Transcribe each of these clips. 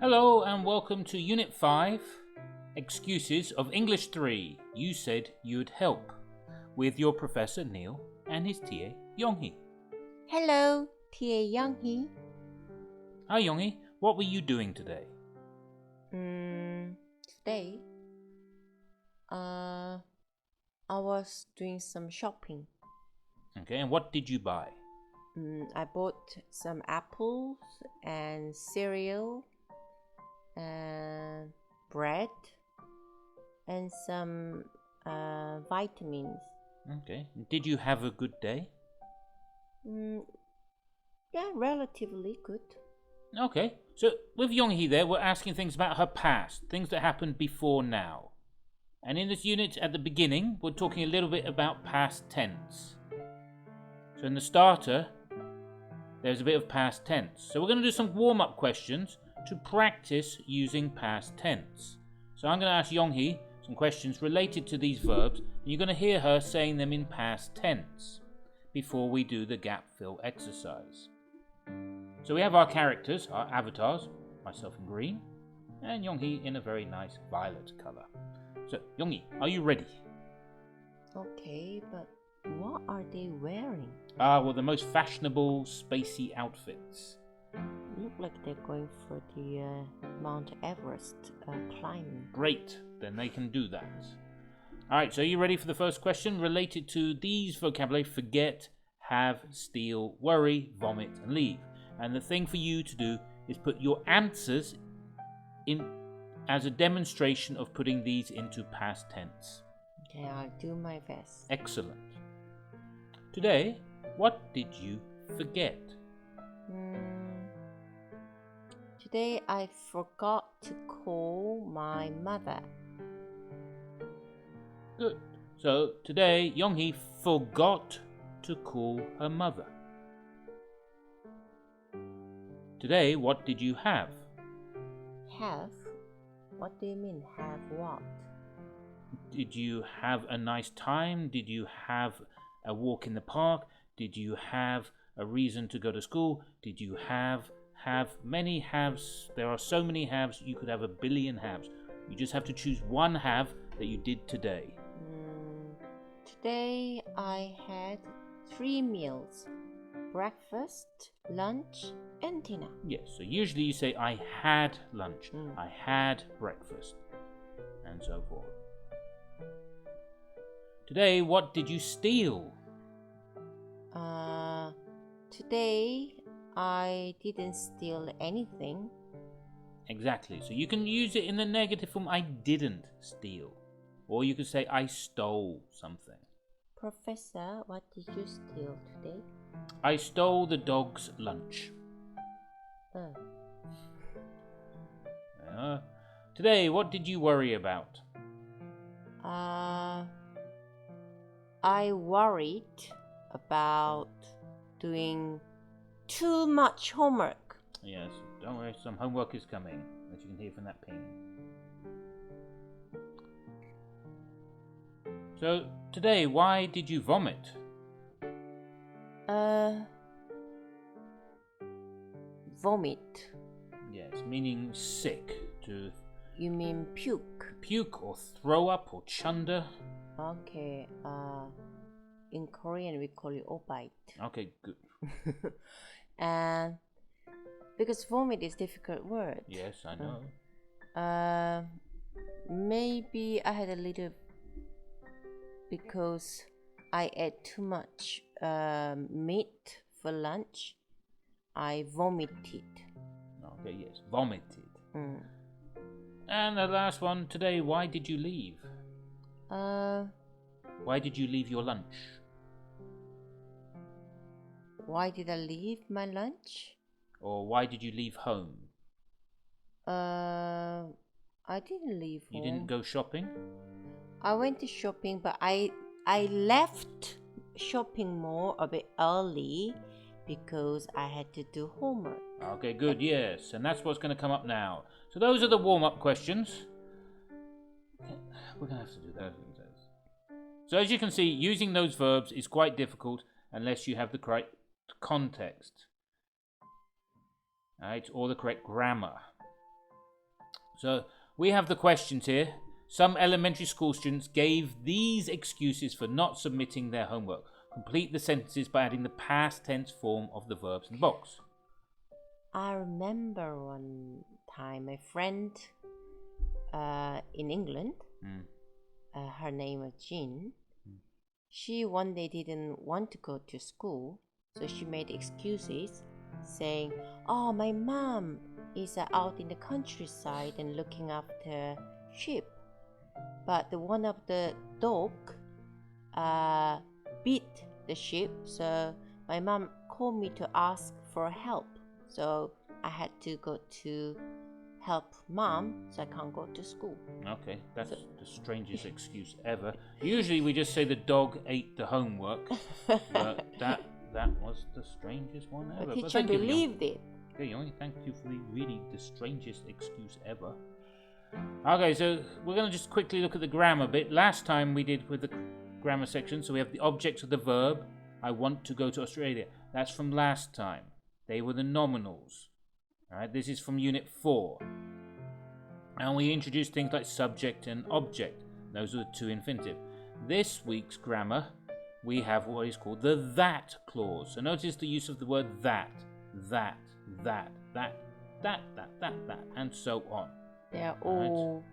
Hello and welcome to Unit 5, Excuses of English 3. You said you'd help, with your Professor Neil and his TA Yonghee. Hello, TA Yonghee. Hi Yonghee, what were you doing today? Today, I was doing some shopping. Okay, and what did you buy? I bought some apples and cereal and bread and some vitamins. Okay, did you have a good day? Yeah, relatively good. Okay, so with Yonghee there, we're asking things about her past, things that happened before now. And in this unit, at the beginning, we're talking a little bit about past tense. So in the starter, there's a bit of past tense. So we're going to do some warm-up questions to practice using past tense. So I'm going to ask Yonghee some questions related to these verbs, and you're going to hear her saying them in past tense before we do the gap fill exercise. So we have our characters, our avatars, myself in green, and Yonghee in a very nice violet colour. So Yonghee, are you ready? Okay, but what are they wearing? Well, the most fashionable, spacey outfits. Look like they're going for the Mount Everest climbing. Great, then they can do that. Alright, so are you ready for the first question related to these vocabulary? Forget, have, steal, worry, vomit, and leave. And the thing for you to do is put your answers in as a demonstration of putting these into past tense. Okay, I'll do my best. Excellent. Today, what did you forget? Today I forgot to call my mother. Good. So today, Yonghee forgot to call her mother. Today, what did you have? Have? What do you mean, have what? Did you have a nice time? Did you have a walk in the park? Did you have a reason to go to school? Did you have many haves? There are so many haves, you could have a billion haves. You just have to choose one have that you did today. Today I had 3 meals. Breakfast, lunch, and dinner. Yes, so usually you say I had lunch, I had breakfast, and so forth. Today, what did you steal? Today I didn't steal anything. Exactly, so you can use it in the negative form, I didn't steal. Or you could say I stole something. Professor, what did you steal today? I stole the dog's lunch. Today, what did you worry about? I worried about doing too much homework. Yes, don't worry, some homework is coming, as you can hear from that ping. So, today, why did you vomit? Vomit. Yes, meaning sick. You mean puke? Puke or throw up or chunder. Okay, in Korean we call it obite. Okay, good. And because vomit is a difficult word. Yes, I know. Maybe I had a little because I ate too much meat for lunch. I vomited. Okay, yes, vomited. And the last one today, why did you leave? Why did you leave your lunch? Why did I leave my lunch? Or why did you leave home? I didn't leave home. You didn't go shopping? I went to shopping, but I left shopping mall a bit early because I had to do homework. Okay, good, yes. And that's what's going to come up now. So those are the warm-up questions. We're going to have to do that. So as you can see, using those verbs is quite difficult unless you have the correct context. Right, or the correct grammar. So we have the questions here. Some elementary school students gave these excuses for not submitting their homework. Complete the sentences by adding the past tense form of the verbs in the box. I remember one time my friend in England, her name was Jean. She one day didn't want to go to school, so she made excuses saying, "Oh, my mom is out in the countryside and looking after sheep. But one of the dog beat the sheep, so my mom called me to ask for help. So I had to go to help mom, so I can't go to school." Okay, that's the strangest excuse ever. Usually we just say the dog ate the homework, but that was the strangest one ever. The teacher believed it. Okay, Yongi, thank you for reading the strangest excuse ever. Okay, so we're going to just quickly look at the grammar bit. Last time we did with the grammar section, so we have the object of the verb. I want to go to Australia. That's from last time. They were the nominals. All right, this is from Unit 4. And we introduced things like subject and object. Those are the two infinitive. This week's grammar, we have what is called the that clause. So notice the use of the word that, and so on. They're all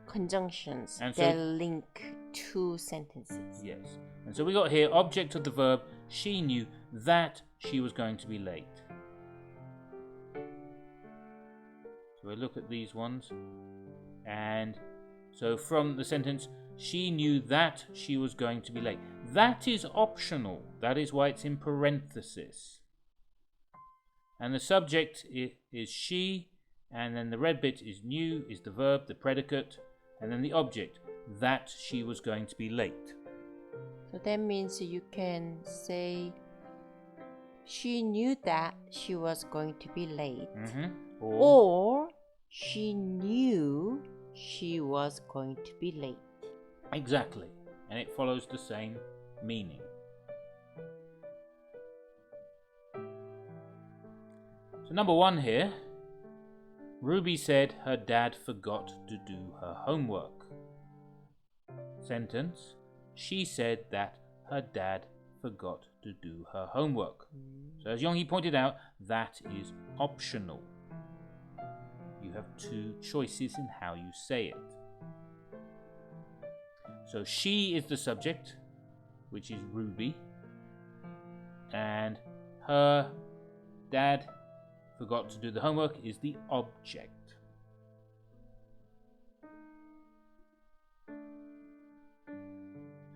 conjunctions and that link two sentences. Yes. And so we got here object of the verb, she knew that she was going to be late. So we look at these ones. And so from the sentence, she knew that she was going to be late. That is optional. That is why it's in parenthesis. And the subject is she, and then the red bit is knew, is the verb, the predicate, and then the object, that she was going to be late. So that means you can say, she knew that she was going to be late. Or she knew she was going to be late. Exactly. And it follows the same meaning. So number 1 here, Ruby said her dad forgot to do her homework. Sentence, she said that her dad forgot to do her homework. So as Yonghee pointed out, that is optional. You have two choices in how you say it. So she is the subject, which is Ruby, and her dad forgot to do the homework is the object.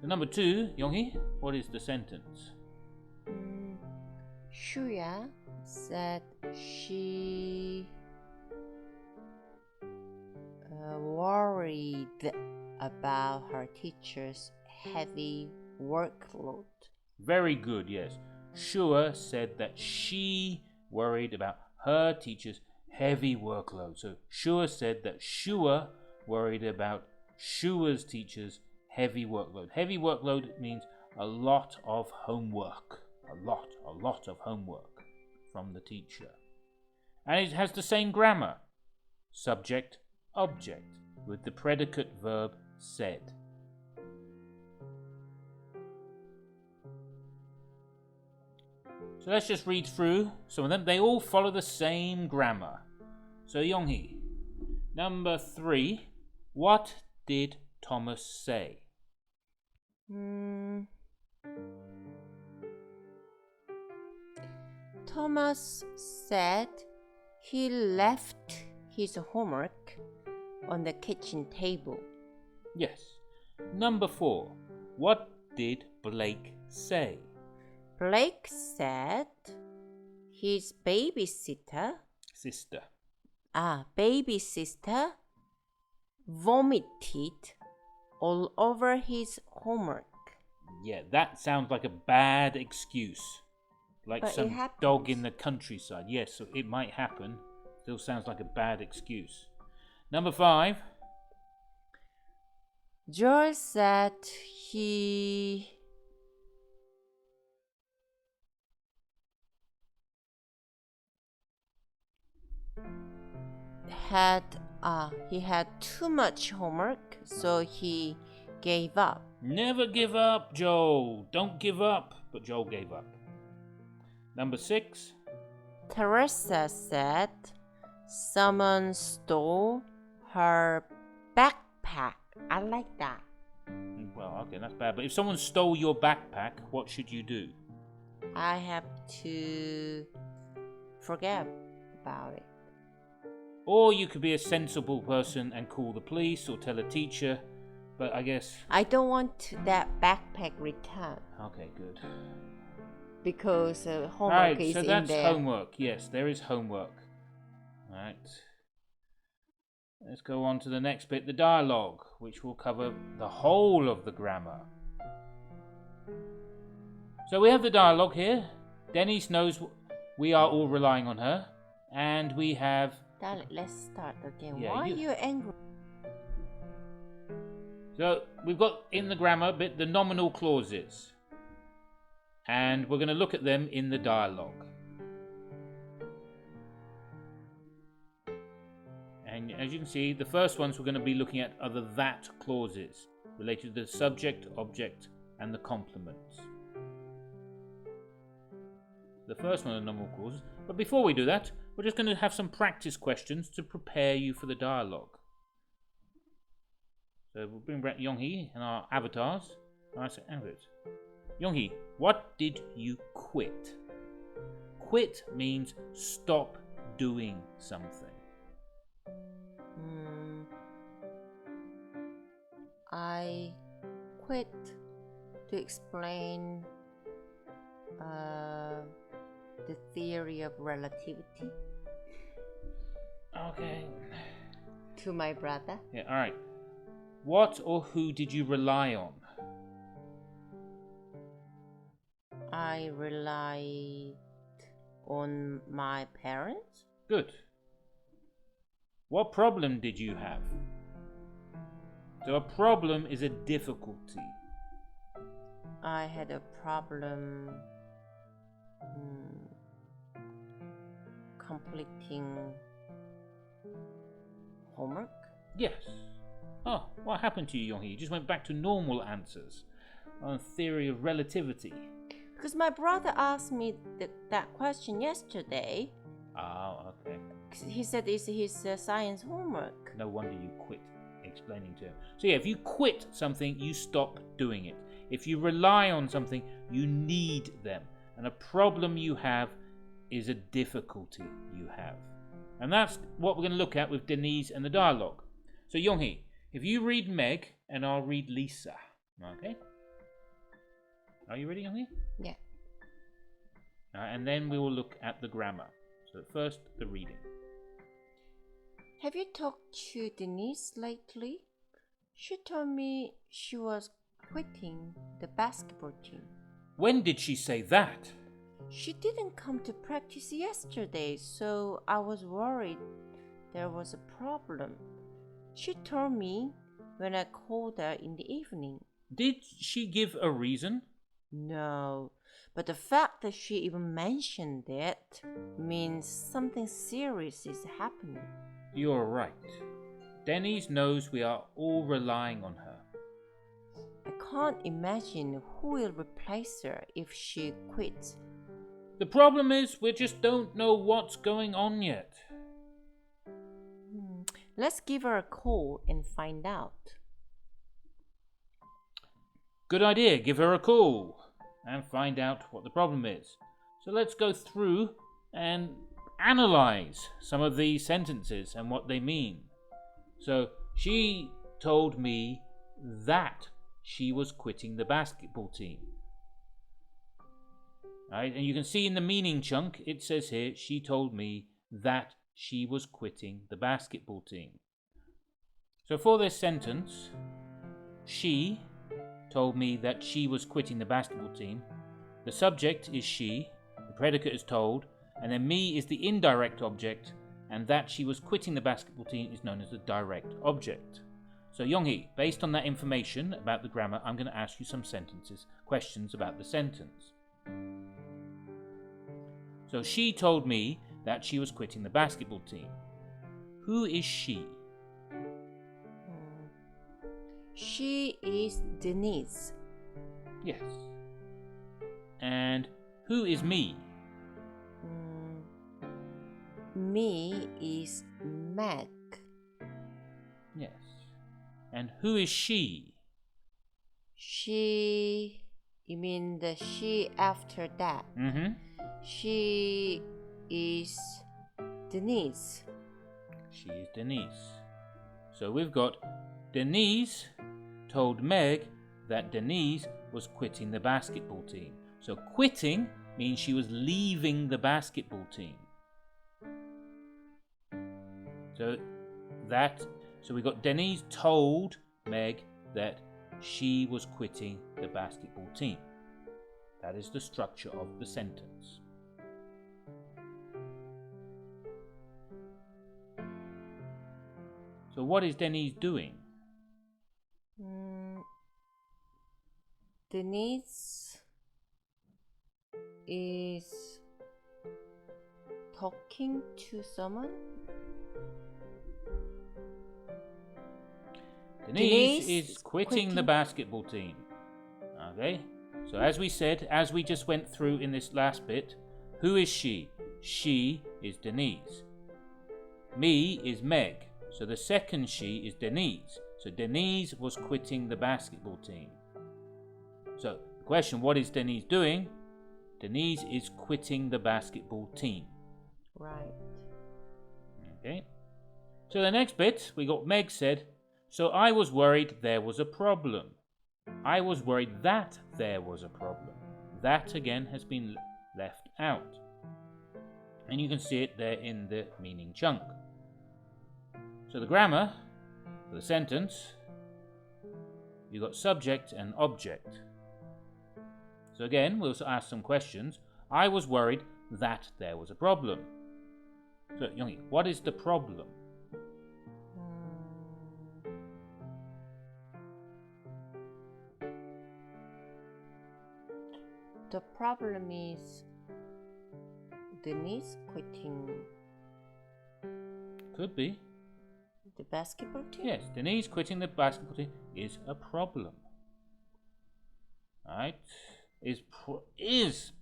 So number 2, Yonghee, what is the sentence? Shuya said she worried about her teacher's heavy workload. Very good, yes. Shua said that she worried about her teacher's heavy workload. So Shua said that Shua worried about Shua's teacher's heavy workload. Heavy workload means a lot of homework. A lot of homework from the teacher. And it has the same grammar. Subject, object, with the predicate verb said. So let's just read through some of them. They all follow the same grammar. So Yonghee, number 3, what did Thomas say? Thomas said he left his homework on the kitchen table. Yes. Number 4, what did Blake say? Blake said his baby sister vomited all over his homework. Yeah, that sounds like a bad excuse. Like but some dog in the countryside. Yes, so it might happen. Still sounds like a bad excuse. Number 5. George said he had He had too much homework, so he gave up. Never give up, Joel. Don't give up. But Joel gave up. Number 6. Teresa said someone stole her backpack. I like that. Well, okay, that's bad. But if someone stole your backpack, what should you do? I have to forget about it. Or you could be a sensible person and call the police or tell a teacher. But I guess... I don't want that backpack returned. Okay, good. Because homework right, is so in that's there. homework. Yes, there is homework. Right. Let's go on to the next bit, the dialogue, which will cover the whole of the grammar. So we have the dialogue here. Denise knows we are all relying on her. And we have... Darling, let's start again. Yeah, Why are you angry? So we've got in the grammar bit the nominal clauses. And we're going to look at them in the dialogue. And as you can see, the first ones we're going to be looking at are the that clauses related to the subject, object, and the complements. The first one are nominal clauses. But before we do that, we're just going to have some practice questions to prepare you for the dialogue. So we'll bring back Yonghee and our avatars. Yonghee, what did you quit? Quit means stop doing something. I quit to explain the theory of relativity. Okay. To my brother. Yeah, alright. What or who did you rely on? I relied on my parents. Good. What problem did you have? So a problem is a difficulty. I had a problem completing homework. Yes. Oh, what happened to you, Yonghee? You just went back to normal answers on theory of relativity. Because my brother asked me that question yesterday. Oh, okay. He said it's his science homework. No wonder you quit explaining to him. So yeah, if you quit something, you stop doing it. If you rely on something, you need them. And a problem you have is a difficulty you have. And that's what we're going to look at with Denise and the dialogue. So Yonghee, if you read Meg and I'll read Lisa. Okay? Are you ready, Yonghee? Yeah. And then we will look at the grammar. So first, the reading. Have you talked to Denise lately? She told me she was quitting the basketball team. When did she say that? She didn't come to practice yesterday, so I was worried there was a problem. She told me when I called her in the evening. Did she give a reason? No, but the fact that she even mentioned it means something serious is happening. You're right. Denise knows we are all relying on her. I can't imagine who will replace her if she quits. The problem is we just don't know what's going on yet. Let's give her a call and find out. Good idea. Give her a call and find out what the problem is. So let's go through and analyze some of these sentences and what they mean. So she told me that she was quitting the basketball team. Right? And you can see in the meaning chunk, it says here, she told me that she was quitting the basketball team. So for this sentence, she told me that she was quitting the basketball team. The subject is she, the predicate is told, and then me is the indirect object, and that she was quitting the basketball team is known as the direct object. So Yonghee, based on that information about the grammar, I'm going to ask you some questions about the sentence. So she told me that she was quitting the basketball team. Who is she? She is Denise. Yes. And who is me? Me is Meg. Yes. And who is she? She, you mean the she after that? Mm-hmm. She is Denise. She is Denise. So we've got Denise told Meg that Denise was quitting the basketball team. So quitting means she was leaving the basketball team. So we got Denise told Meg that she was quitting the basketball team. That is the structure of the sentence. So what is Denise doing? Denise is talking to someone. Denise is quitting the basketball team. Okay? So as we said, as we just went through in this last bit, who is she? She is Denise. Me is Meg. So the second she is Denise. So Denise was quitting the basketball team. So the question, what is Denise doing? Denise is quitting the basketball team. Right. Okay. So the next bit, we got Meg said, so I was worried there was a problem. I was worried that there was a problem. That again has been left out. And you can see it there in the meaning chunk. So the grammar for the sentence, you've got subject and object. So again, we'll ask some questions. I was worried that there was a problem. So, Youngie, what is the problem? The problem is Denise quitting Could be. the basketball team? Yes, Denise quitting the basketball team is a problem. Right? Is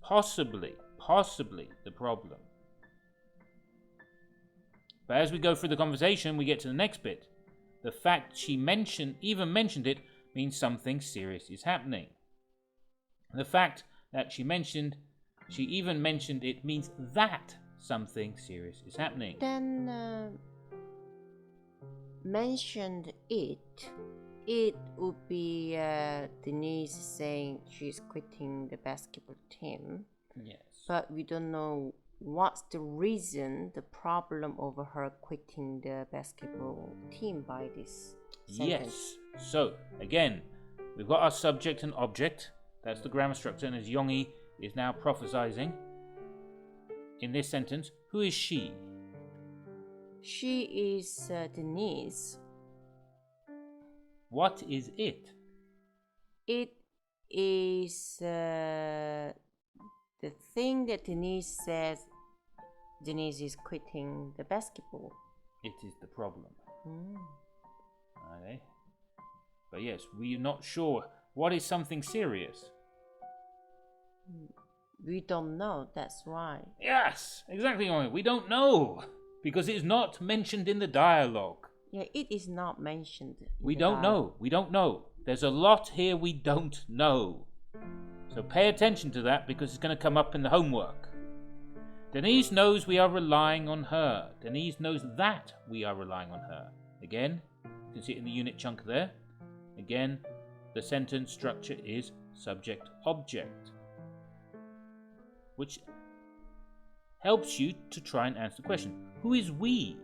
possibly the problem. But as we go through the conversation, we get to the next bit. The fact she even mentioned it means something serious is happening. The fact that she even mentioned it means that something serious is happening. Then mentioned it would be Denise saying she's quitting the basketball team. Yes. But we don't know what's the reason, the problem over her quitting the basketball team by this sentence. Yes. So, again, we've got our subject and object. That's the grammar structure. And as Yongi is now prophesizing in this sentence, who is she? She is Denise. What is it? It is the thing that Denise says Denise is quitting the basketball. It is the problem. Okay. But yes, we're not sure. What is something serious? We don't know, that's why. Yes, exactly. We don't know because it is not mentioned in the dialogue. Yeah, it is not mentioned. We don't know. We don't know. There's a lot here we don't know. So pay attention to that because it's going to come up in the homework. Denise knows we are relying on her. Denise knows that we are relying on her. Again, you can see it in the unit chunk there. Again, the sentence structure is subject-object, which helps you to try and answer the question. Who is we?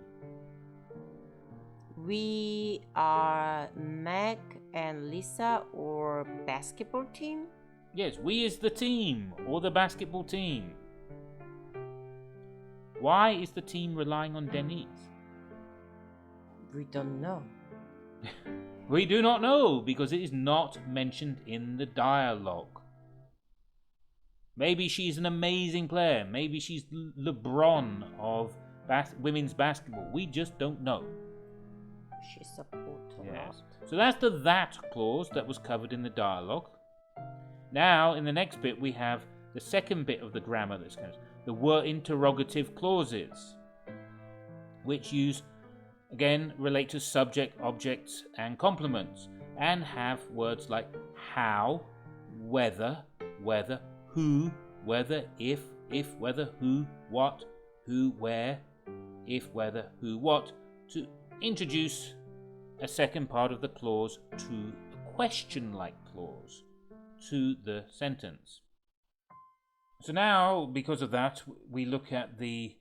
We are Meg and Lisa or basketball team? Yes, we is the team or the basketball team. Why is the team relying on Denise? We don't know. We do not know because it is not mentioned in the dialogue. Maybe she's an amazing player. Maybe she's LeBron of women's basketball. We just don't know. she support or Yes. not. So that's the that clause that was covered in the dialogue. Now, in the next bit, we have the second bit of the grammar that's comes, the were interrogative clauses, which relate to subject, objects, and complements, and have words like how, whether, who, whether, if, whether, who, what, who, where, if, whether, who, what, to introduce a second part of the clause to a question-like clause to the sentence. So now, because of that, we look at the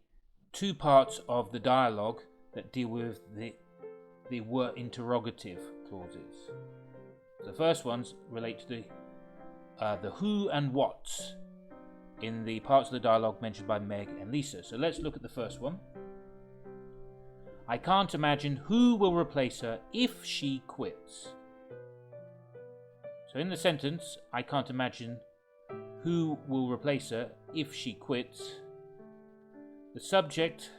two parts of the dialogue that deal with the were interrogative clauses. The first ones relate to the who and whats in the parts of the dialogue mentioned by Meg and Lisa. So let's look at the first one. I can't imagine who will replace her if she quits. So in the sentence, I can't imagine who will replace her if she quits. The subject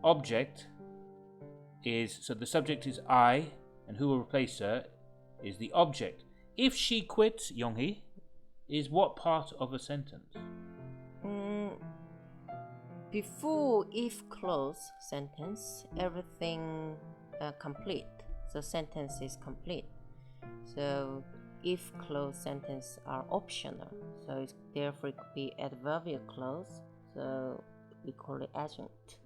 object is, so the subject is I, and who will replace her is the object. If she quits, Young-hee, is what part of a sentence? Before if clause sentence, everything complete. So sentence is complete. So if clause sentence are optional. So therefore it could be adverbial clause. So we call it adjunct.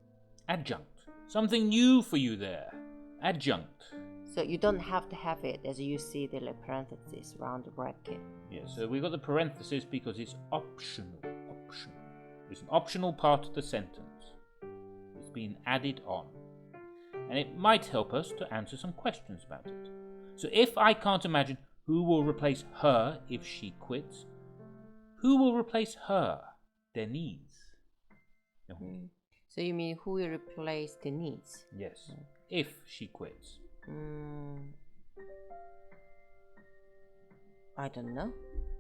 Adjunct. Something new for you there. Adjunct. So you don't have to have it, as you see the parenthesis around the bracket. Yeah, so we've got the parenthesis because it's optional. It's an optional part of the sentence. It's been added on. And it might help us to answer some questions about it. So if I can't imagine who will replace her if she quits, who will replace her? Denise. So you mean who will replace Denise? Yes, if she quits. I don't know.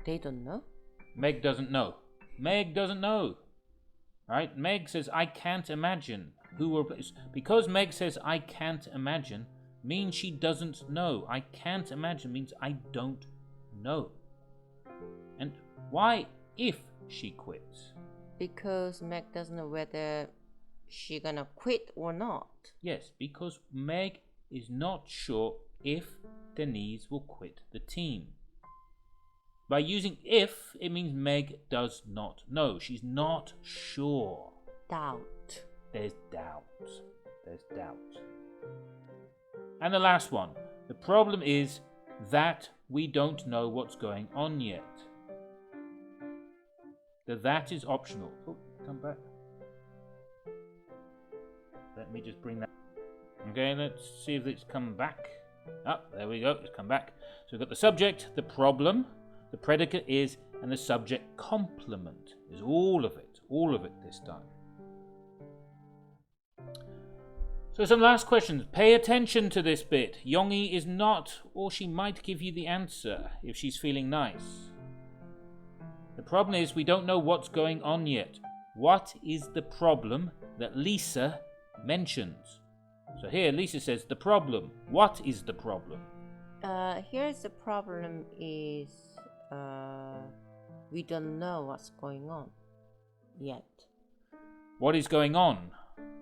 They don't know. Meg doesn't know. Meg doesn't know. Right? Meg says, I can't imagine who will replace. Because Meg says, I can't imagine, means she doesn't know. I can't imagine means I don't know. And why if she quits? Because Meg doesn't know whether she's gonna quit or not. Yes, because Meg is not sure if Denise will quit the team. By using if, it means Meg does not know. She's not sure. Doubt. There's doubt. And the last one. The problem is that we don't know what's going on yet. That is optional. Oh, come back. Let me just bring that. Okay, let's see if it's come back. There we go. It's come back. So we've got the subject, the problem, the predicate is, and the subject complement is all of it this time. So some last questions. Pay attention to this bit. Young-hee is not, or she might give you the answer if she's feeling nice. The problem is we don't know what's going on yet. What is the problem that Lisa mentions? So here Lisa says the problem. What is the problem? Here's the problem is we don't know what's going on yet. What is going on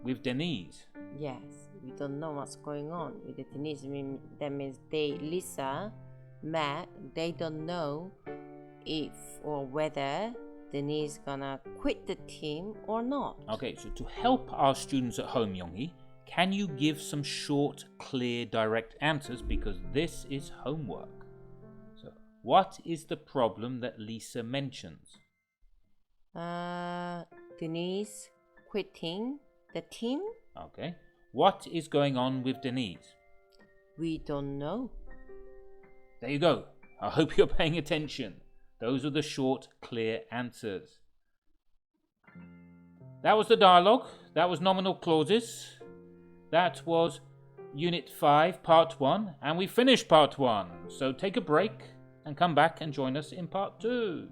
with Denise? Yes, we don't know what's going on with Denise. That means Lisa, Matt, they don't know if or whether Denise gonna quit the team or not. Okay, so to help our students at home, Young-hee, can you give some short, clear, direct answers because this is homework? So, what is the problem that Lisa mentions? Denise quitting the team? Okay. What is going on with Denise? We don't know. There you go. I hope you're paying attention. Those are the short, clear answers. That was the dialogue. That was nominal clauses. That was Unit 5, Part 1. And we finished Part 1. So take a break and come back and join us in Part 2.